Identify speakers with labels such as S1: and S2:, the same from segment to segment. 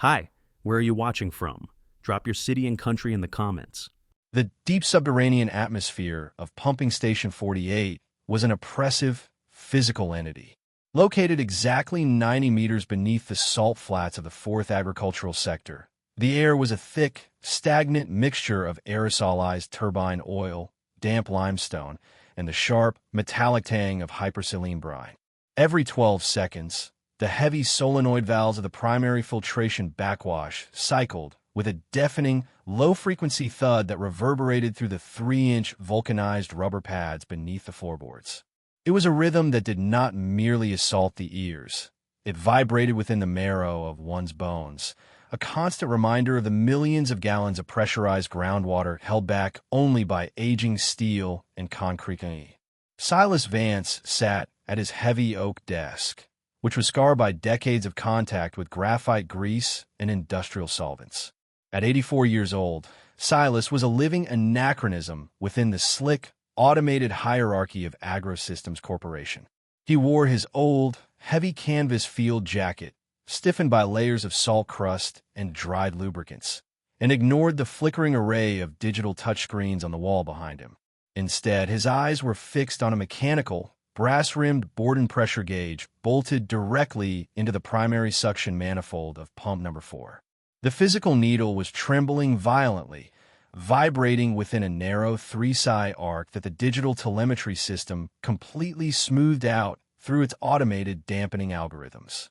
S1: Hi, where are you watching from? Drop your city and country in the comments.
S2: The deep subterranean atmosphere of Pumping Station 48 was an oppressive, physical entity. Located exactly 90 meters beneath the salt flats of the fourth agricultural sector, the air was a thick, stagnant mixture of aerosolized turbine oil, damp limestone, and the sharp, metallic tang of hypersaline brine. Every 12 seconds, the heavy solenoid valves of the primary filtration backwash cycled with a deafening, low-frequency thud that reverberated through the 3-inch vulcanized rubber pads beneath the floorboards. It was a rhythm that did not merely assault the ears. It vibrated within the marrow of one's bones, a constant reminder of the millions of gallons of pressurized groundwater held back only by aging steel and concrete. Silas Vance sat at his heavy oak desk, which was scarred by decades of contact with graphite grease and industrial solvents. At 84 years old, Silas was a living anachronism within the slick, automated hierarchy of Agrosystems Corporation. He wore his old, heavy canvas field jacket, stiffened by layers of salt crust and dried lubricants, and ignored the flickering array of digital touchscreens on the wall behind him. Instead, his eyes were fixed on a mechanical, brass-rimmed Borden pressure gauge bolted directly into the primary suction manifold of pump number 4. The physical needle was trembling violently, vibrating within a narrow 3-psi arc that the digital telemetry system completely smoothed out through its automated dampening algorithms.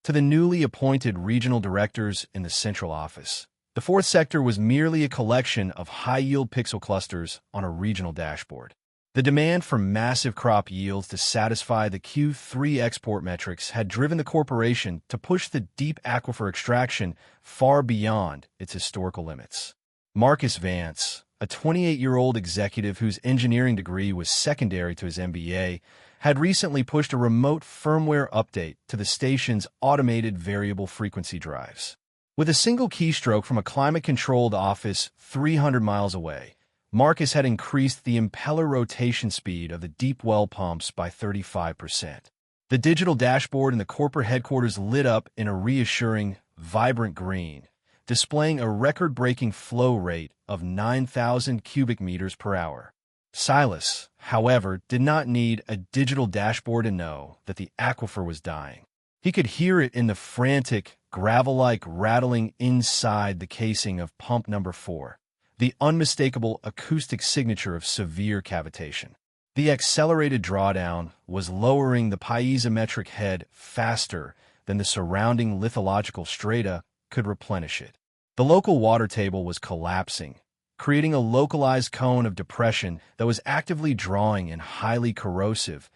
S2: To the newly appointed regional directors in the central office, the fourth sector was merely a collection of high-yield pixel clusters on a regional dashboard. The demand for massive crop yields to satisfy the Q3 export metrics had driven the corporation to push the deep aquifer extraction far beyond its historical limits. Marcus Vance, a 28-year-old executive whose engineering degree was secondary to his MBA, had recently pushed a remote firmware update to the station's automated variable frequency drives. With a single keystroke from a climate-controlled office 300 miles away, Marcus had increased the impeller rotation speed of the deep well pumps by 35%. The digital dashboard in the corporate headquarters lit up in a reassuring, vibrant green, displaying a record-breaking flow rate of 9,000 cubic meters per hour. Silas, however, did not need a digital dashboard to know that the aquifer was dying. He could hear it in the frantic, gravel-like rattling inside the casing of pump number 4. The unmistakable acoustic signature of severe cavitation. The accelerated drawdown was lowering the piezometric head faster than the surrounding lithological strata could replenish it. The local water table was collapsing, creating a localized cone of depression that was actively drawing in highly corrosive,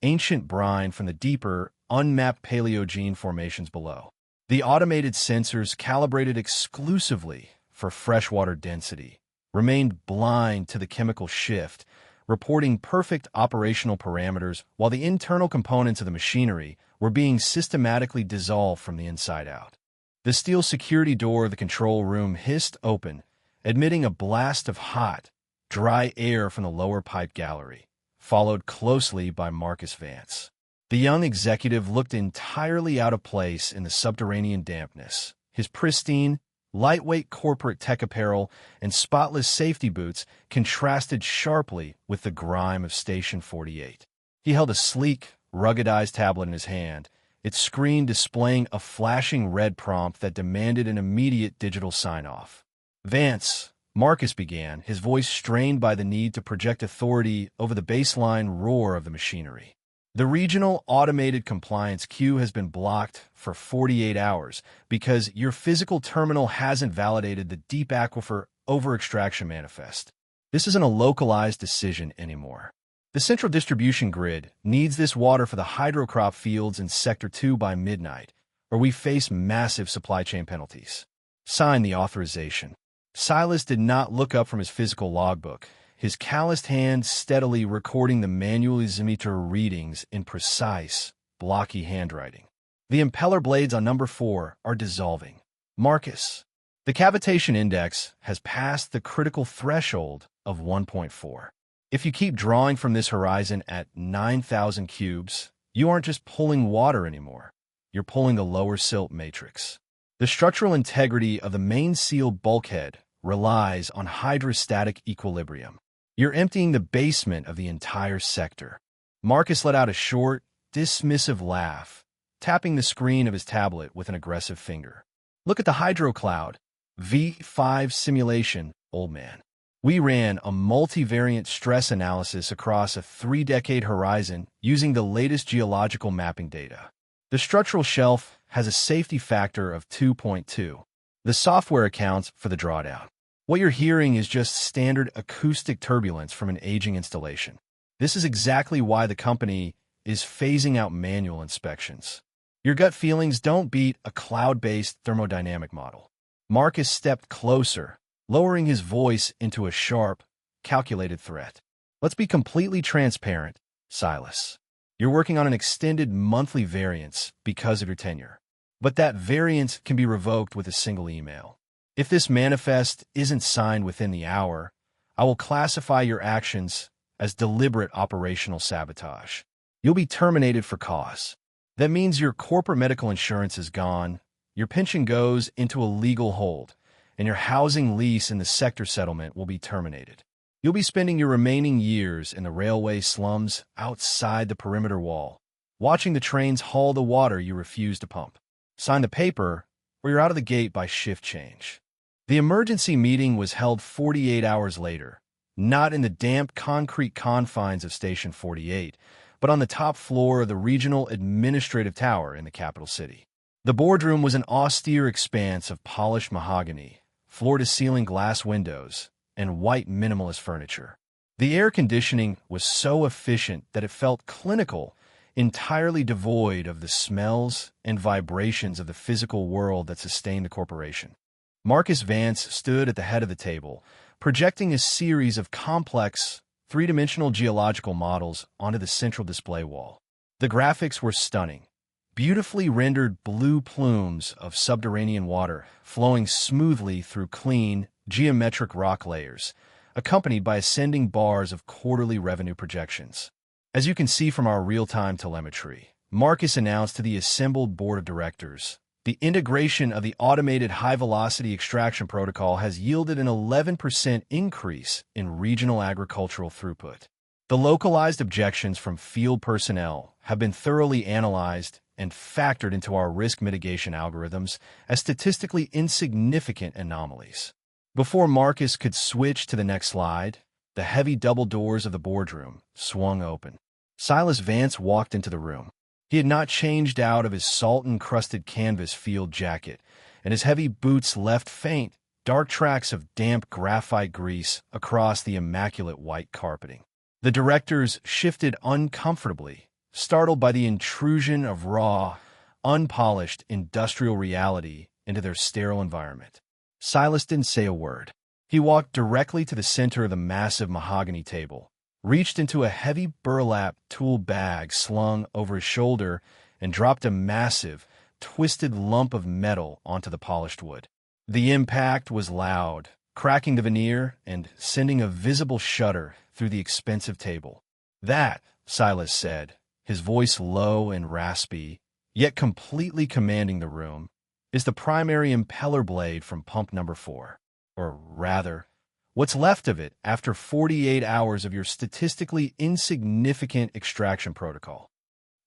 S2: ancient brine from the deeper, unmapped Paleogene formations below. The automated sensors, calibrated exclusively for freshwater density, remained blind to the chemical shift, reporting perfect operational parameters while the internal components of the machinery were being systematically dissolved from the inside out. The steel security door of the control room hissed open, admitting a blast of hot, dry air from the lower pipe gallery, followed closely by Marcus Vance. The young executive looked entirely out of place in the subterranean dampness. His pristine, lightweight corporate tech apparel and spotless safety boots contrasted sharply with the grime of Station 48. He held a sleek, ruggedized tablet in his hand, its screen displaying a flashing red prompt that demanded an immediate digital sign-off. "Vance," Marcus began, his voice strained by the need to project authority over the baseline roar of the machinery. "The regional automated compliance queue has been blocked for 48 hours because your physical terminal hasn't validated the deep aquifer over-extraction manifest. This isn't a localized decision anymore. The central distribution grid needs this water for the hydrocrop fields in Sector 2 by midnight, or we face massive supply chain penalties. Sign the authorization." Silas did not look up from his physical logbook, his calloused hand steadily recording the manual ximeter readings in precise, blocky handwriting. "The impeller blades on number 4 are dissolving. Marcus, the cavitation index has passed the critical threshold of 1.4. If you keep drawing from this horizon at 9,000 cubes, you aren't just pulling water anymore. You're pulling the lower silt matrix." The structural integrity of the main seal bulkhead relies on hydrostatic equilibrium. You're emptying the basement of the entire sector. Marcus let out a short, dismissive laugh, tapping the screen of his tablet with an aggressive finger. Look at the hydrocloud. V5 simulation, old man. We ran a multivariate stress analysis across a 3-decade horizon using the latest geological mapping data. The structural shelf has a safety factor of 2.2. The software accounts for the drawdown. What you're hearing is just standard acoustic turbulence from an aging installation. This is exactly why the company is phasing out manual inspections. Your gut feelings don't beat a cloud-based thermodynamic model. Marcus stepped closer, lowering his voice into a sharp, calculated threat. Let's be completely transparent, Silas. You're working on an extended monthly variance because of your tenure. But that variance can be revoked with a single email. If this manifest isn't signed within the hour, I will classify your actions as deliberate operational sabotage. You'll be terminated for cause. That means your corporate medical insurance is gone, your pension goes into a legal hold, and your housing lease in the sector settlement will be terminated. You'll be spending your remaining years in the railway slums outside the perimeter wall, watching the trains haul the water you refuse to pump. Sign the paper, or you're out of the gate by shift change. The emergency meeting was held 48 hours later, not in the damp concrete confines of Station 48, but on the top floor of the regional administrative tower in the capital city. The boardroom was an austere expanse of polished mahogany, floor-to-ceiling glass windows, and white minimalist furniture. The air conditioning was so efficient that it felt clinical, entirely devoid of the smells and vibrations of the physical world that sustained the corporation. Marcus Vance stood at the head of the table, projecting a series of complex, three-dimensional geological models onto the central display wall. The graphics were stunning. Beautifully rendered blue plumes of subterranean water flowing smoothly through clean, geometric rock layers, accompanied by ascending bars of quarterly revenue projections. As you can see from our real-time telemetry, Marcus announced to the assembled board of directors, the integration of the automated high-velocity extraction protocol has yielded an 11% increase in regional agricultural throughput. The localized objections from field personnel have been thoroughly analyzed and factored into our risk mitigation algorithms as statistically insignificant anomalies. Before Marcus could switch to the next slide, the heavy double doors of the boardroom swung open. Silas Vance walked into the room. He had not changed out of his salt-encrusted canvas field jacket, and his heavy boots left faint, dark tracks of damp graphite grease across the immaculate white carpeting. The directors shifted uncomfortably, startled by the intrusion of raw, unpolished industrial reality into their sterile environment. Silas didn't say a word. He walked directly to the center of the massive mahogany table, reached into a heavy burlap tool bag slung over his shoulder, and dropped a massive, twisted lump of metal onto the polished wood. The impact was loud, cracking the veneer and sending a visible shudder through the expensive table. "That," Silas said, his voice low and raspy, yet completely commanding the room, "is the primary impeller blade from pump number 4. Or rather, what's left of it after 48 hours of your statistically insignificant extraction protocol."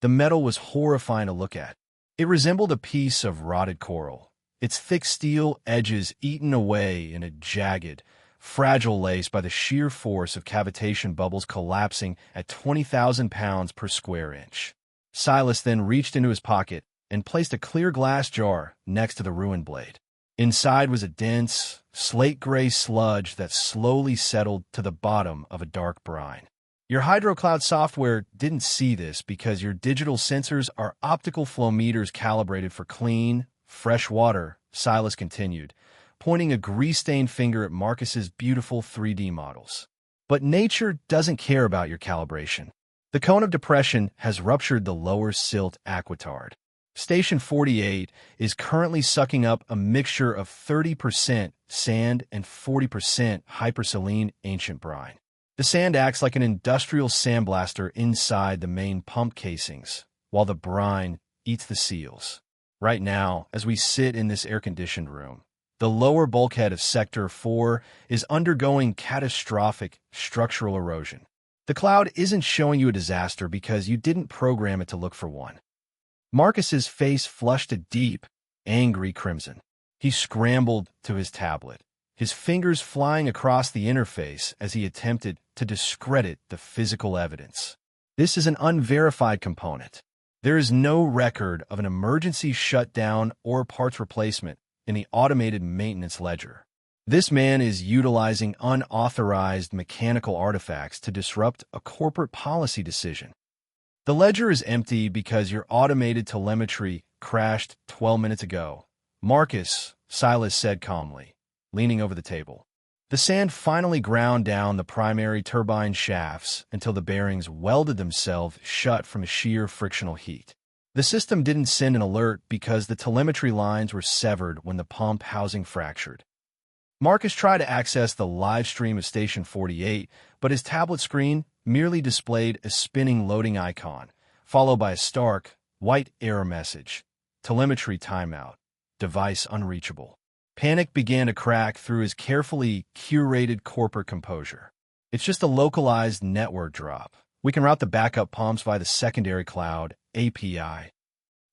S2: The metal was horrifying to look at. It resembled a piece of rotted coral, its thick steel edges eaten away in a jagged, fragile lace by the sheer force of cavitation bubbles collapsing at 20,000 pounds per square inch. Silas then reached into his pocket and placed a clear glass jar next to the ruined blade. Inside was a dense, slate-gray sludge that slowly settled to the bottom of a dark brine. Your hydrocloud software didn't see this because your digital sensors are optical flow meters calibrated for clean, fresh water, Silas continued, pointing a grease-stained finger at Marcus's beautiful 3D models. But nature doesn't care about your calibration. The cone of depression has ruptured the lower silt aquitard. Station 48 is currently sucking up a mixture of 30% sand and 40% hypersaline ancient brine. The sand acts like an industrial sandblaster inside the main pump casings, while the brine eats the seals. Right now, as we sit in this air-conditioned room, the lower bulkhead of Sector 4 is undergoing catastrophic structural erosion. The cloud isn't showing you a disaster because you didn't program it to look for one. Marcus's face flushed a deep, angry crimson. He scrambled to his tablet, his fingers flying across the interface as he attempted to discredit the physical evidence. This is an unverified component. There is no record of an emergency shutdown or parts replacement in the automated maintenance ledger. This man is utilizing unauthorized mechanical artifacts to disrupt a corporate policy decision. The ledger is empty because your automated telemetry crashed 12 minutes ago. Marcus, Silas said calmly, leaning over the table. The sand finally ground down the primary turbine shafts until the bearings welded themselves shut from sheer frictional heat. The system didn't send an alert because the telemetry lines were severed when the pump housing fractured. Marcus tried to access the live stream of Station 48, but his tablet screen merely displayed a spinning loading icon, followed by a stark, white error message. Telemetry timeout. Device unreachable. Panic began to crack through his carefully curated corporate composure. It's just a localized network drop. We can route the backup pumps via the secondary cloud API.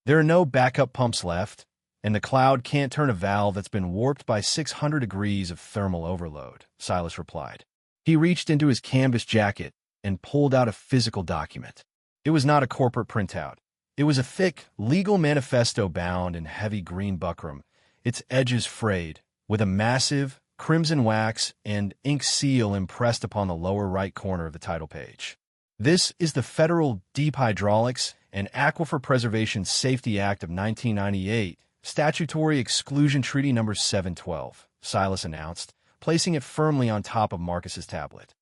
S2: There are no backup pumps left, and the cloud can't turn a valve that's been warped by 600 degrees of thermal overload, Silas replied. He reached into his canvas jacket and pulled out a physical document. It was not a corporate printout. It was a thick, legal manifesto bound in heavy green buckram, its edges frayed, with a massive, crimson wax and ink seal impressed upon the lower right corner of the title page. This is the Federal Deep Hydraulics and Aquifer Preservation Safety Act of 1998, Statutory Exclusion Treaty No. 712, Silas announced, placing it firmly on top of Marcus's tablet.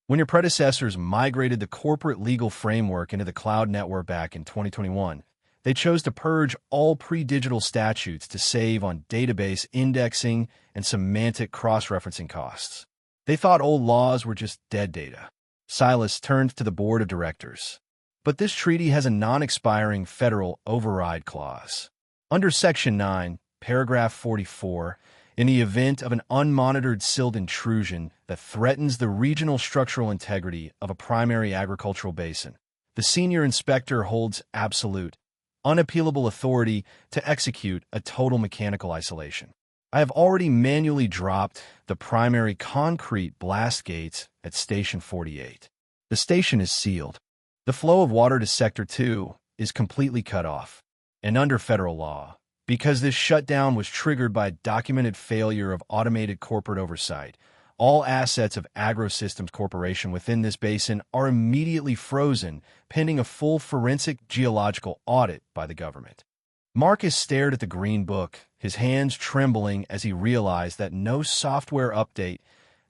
S2: When your predecessors migrated the corporate legal framework into the cloud network back in 2021, they chose to purge all pre-digital statutes to save on database indexing and semantic cross-referencing costs. They thought old laws were just dead data. Silas turned to the board of directors. But this treaty has a non-expiring federal override clause. Under Section 9, Paragraph 44, in the event of an unmonitored silt intrusion that threatens the regional structural integrity of a primary agricultural basin, the senior inspector holds absolute, unappealable authority to execute a total mechanical isolation. I have already manually dropped the primary concrete blast gates at Station 48. The station is sealed. The flow of water to Sector 2 is completely cut off. And under federal law, because this shutdown was triggered by documented failure of automated corporate oversight, all assets of Agrosystems Corporation within this basin are immediately frozen pending a full forensic geological audit by the government. Marcus stared at the green book, his hands trembling as he realized that no software update,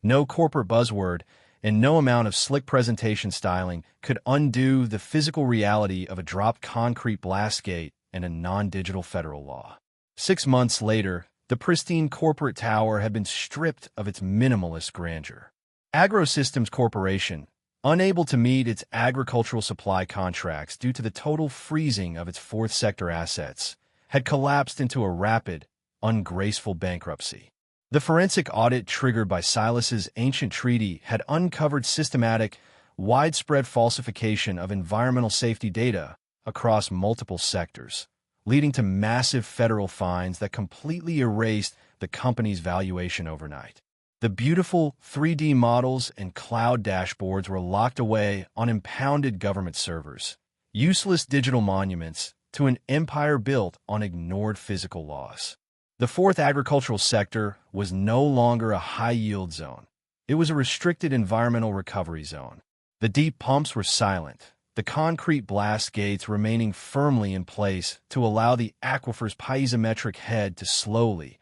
S2: no corporate buzzword, and no amount of slick presentation styling could undo the physical reality of a dropped concrete blast gate and a non-digital federal law. 6 months later, the pristine corporate tower had been stripped of its minimalist grandeur. Agrosystems Corporation, unable to meet its agricultural supply contracts due to the total freezing of its fourth sector assets, had collapsed into a rapid, ungraceful bankruptcy. The forensic audit triggered by Silas's ancient treaty had uncovered systematic, widespread falsification of environmental safety data across multiple sectors, leading to massive federal fines that completely erased the company's valuation overnight. The beautiful 3D models and cloud dashboards were locked away on impounded government servers, useless digital monuments to an empire built on ignored physical laws. The fourth agricultural sector was no longer a high-yield zone. It was a restricted environmental recovery zone. The deep pumps were silent, the concrete blast gates remaining firmly in place to allow the aquifer's piezometric head to slowly,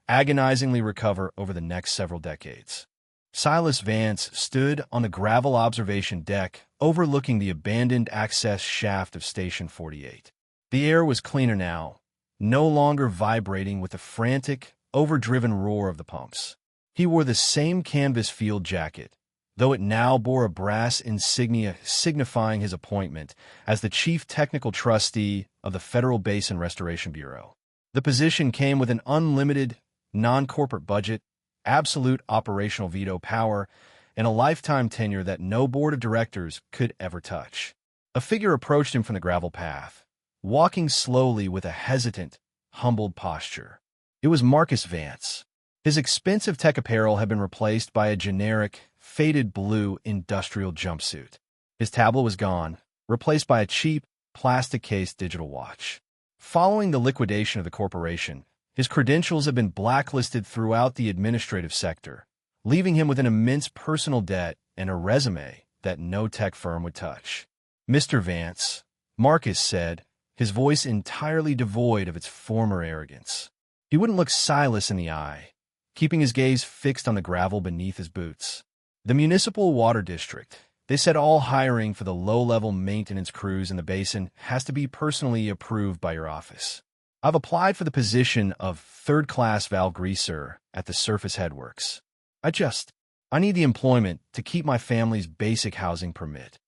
S2: agonizingly recover over the next several decades. Silas Vance stood on the gravel observation deck overlooking the abandoned access shaft of Station 48. The air was cleaner now, no longer vibrating with the frantic, overdriven roar of the pumps. He wore the same canvas field jacket, though it now bore a brass insignia signifying his appointment as the Chief Technical Trustee of the Federal Basin Restoration Bureau. The position came with an unlimited, non-corporate budget, absolute operational veto power, and a lifetime tenure that no board of directors could ever touch. A figure approached him from the gravel path, walking slowly with a hesitant, humbled posture. It was Marcus Vance. His expensive tech apparel had been replaced by a generic, faded blue industrial jumpsuit. His tablet was gone, replaced by a cheap, plastic-cased digital watch. Following the liquidation of the corporation, his credentials had been blacklisted throughout the administrative sector, leaving him with an immense personal debt and a resume that no tech firm would touch. "Mr. Vance," Marcus said, his voice entirely devoid of its former arrogance. He wouldn't look Silas in the eye, keeping his gaze fixed on the gravel beneath his boots. "The municipal water district. They said all hiring for the low-level maintenance crews in the basin has to be personally approved by your office. I've applied for the position of third-class valve greaser at the surface headworks. I need the employment to keep my family's basic housing permit."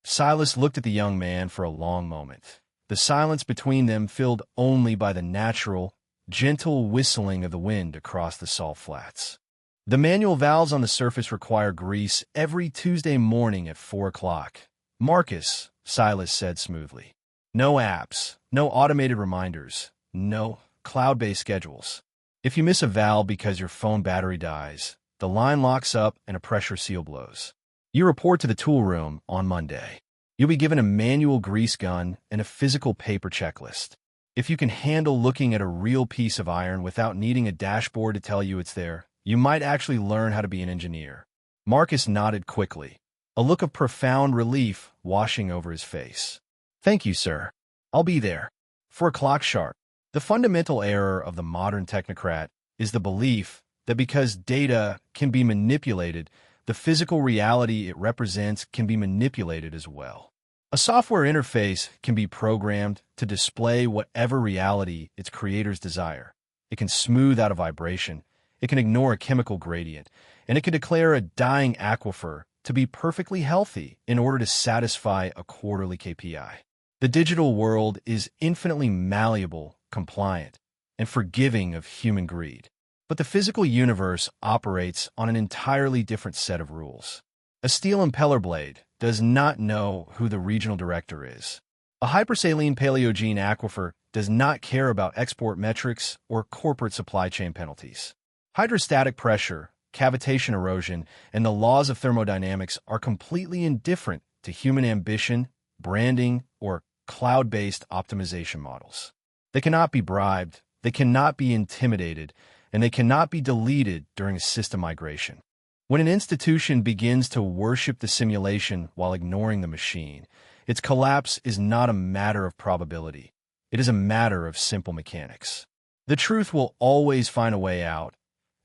S2: Silas looked at the young man for a long moment, the silence between them filled only by the natural, gentle whistling of the wind across the salt flats. "The manual valves on the surface require grease every Tuesday morning at 4 o'clock. Marcus," Silas said smoothly. "No apps, no automated reminders, no cloud-based schedules. If you miss a valve because your phone battery dies, the line locks up and a pressure seal blows. You report to the tool room on Monday. You'll be given a manual grease gun and a physical paper checklist. If you can handle looking at a real piece of iron without needing a dashboard to tell you it's there, you might actually learn how to be an engineer." Marcus nodded quickly, a look of profound relief washing over his face. "Thank you, sir. I'll be there. 4 o'clock sharp." The fundamental error of the modern technocrat is the belief that because data can be manipulated, the physical reality it represents can be manipulated as well. A software interface can be programmed to display whatever reality its creators desire. It can smooth out a vibration, it can ignore a chemical gradient, and it can declare a dying aquifer to be perfectly healthy in order to satisfy a quarterly KPI. The digital world is infinitely malleable, compliant, and forgiving of human greed. But the physical universe operates on an entirely different set of rules. A steel impeller blade does not know who the regional director is. A hypersaline Paleogene aquifer does not care about export metrics or corporate supply chain penalties. Hydrostatic pressure, cavitation erosion, and the laws of thermodynamics are completely indifferent to human ambition, branding, or cloud-based optimization models. They cannot be bribed, they cannot be intimidated, and they cannot be deleted during a system migration. When an institution begins to worship the simulation while ignoring the machine, its collapse is not a matter of probability. It is a matter of simple mechanics. The truth will always find a way out,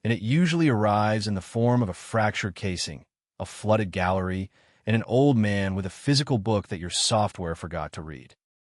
S2: and it usually arrives in the form of a fractured casing, a flooded gallery, and an old man with a physical book that your software forgot to read.